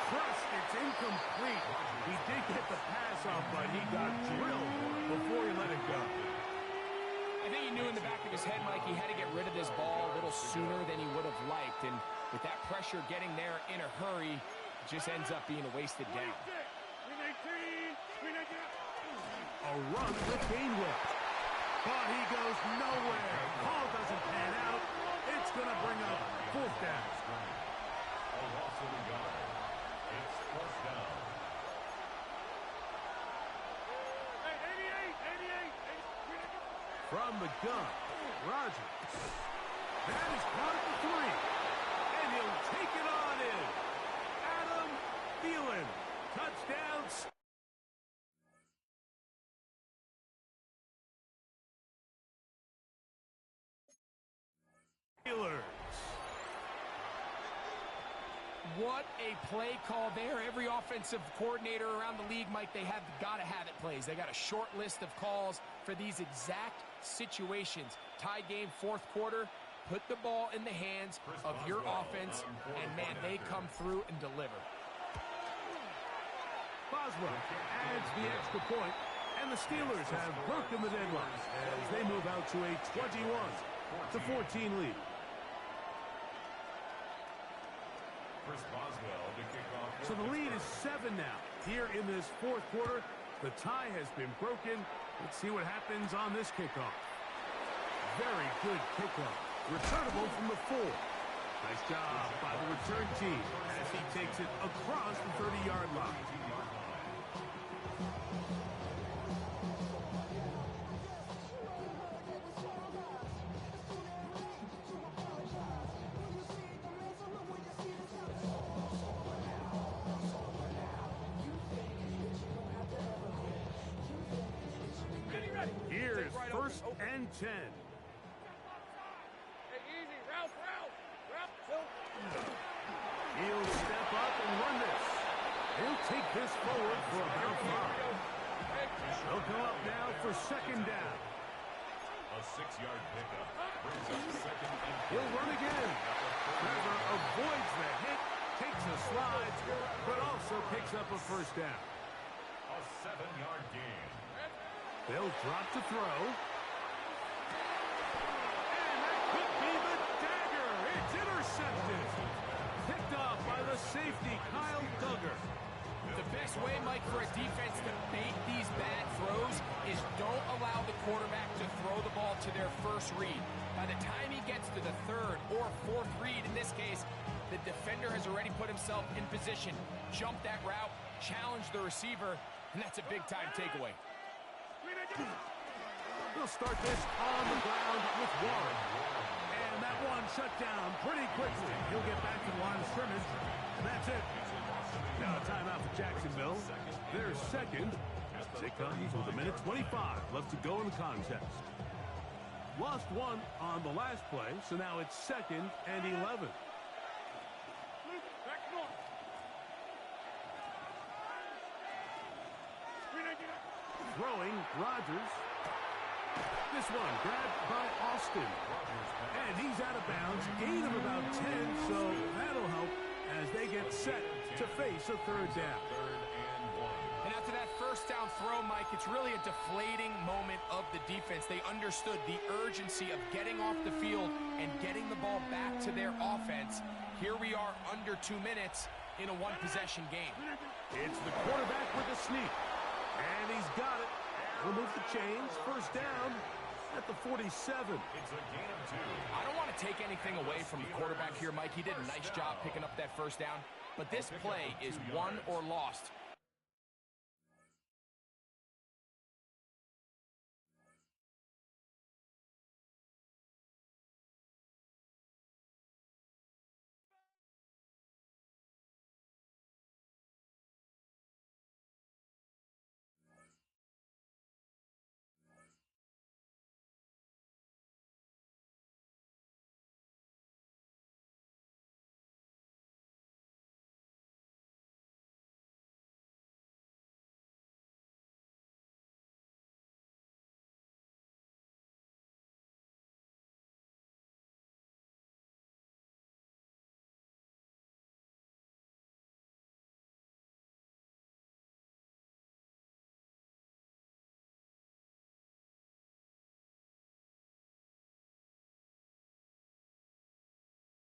Crushed, it's incomplete. He did get the pass off, but he got drilled before he let it go. I think he knew in the back of his head, Mike, he had to get rid of this ball a little sooner than he would have liked. And with that pressure getting there in a hurry, it just ends up being a wasted down. A run with Gainwell. But he goes nowhere. Ball doesn't pan out. It's going to bring up fourth down. A loss of the yard. It's first down. From the gun, Rodgers. That is caught at the 3. And he'll take it on in. Adam Thielen. Touchdown. Steelers. What a play call there. Every offensive coordinator around the league, Mike, they have got to have it plays. They got a short list of calls for these exact situations. Tie game, fourth quarter. Put the ball in the hands of your offense, and, man, they come through and deliver. Boswell adds the extra point, and the Steelers have broken the deadline as they move out to a 21-14 lead. So the lead is 7 now. Here in this fourth quarter, the tie has been broken. Let's see what happens on this kickoff. Very good kickoff. Returnable from the 4. Nice job by the return team as he takes it across the 30-yard line. Here's first and 10. He'll step up and run this. He'll take this forward for about 5. They'll go up now for second down. A 6-yard pickup brings up second and 10. He'll run again. Trevor avoids the hit, takes a slide, but also picks up a first down. A 7-yard gain. They'll drop to throw. And that could be the dagger. It's intercepted. Picked off by the safety, Kyle Duggar. The best way, Mike, Mike, for a defense to bait these bad throws is don't allow the quarterback to throw the ball to their first read. By the time he gets to the third or fourth read, in this case, the defender has already put himself in position, jumped that route, challenged the receiver, and that's a big-time takeaway. We'll start this on the ground with Warren. And that one shut down pretty quickly. He'll get back to the line of scrimmage, and that's it. Now a timeout for Jacksonville. They're second. It comes with 1:25 left to go in the contest. Lost one on the last play, so now it's 2nd and 11. Throwing, Rodgers. This one grabbed by Austin. And he's out of bounds. Gain of about 10, so that'll help as they get set to face a third down. And after that first down throw, Mike, it's really a deflating moment of the defense. They understood the urgency of getting off the field and getting the ball back to their offense. Here we are under 2 minutes in a one-possession game. It's the quarterback with a sneak. And he's got it. Remove the chains. First down at the 47. It's a gain of 2. I don't want to take anything away from the quarterback here, Mike. He did a nice job picking up that first down. But this play is won or lost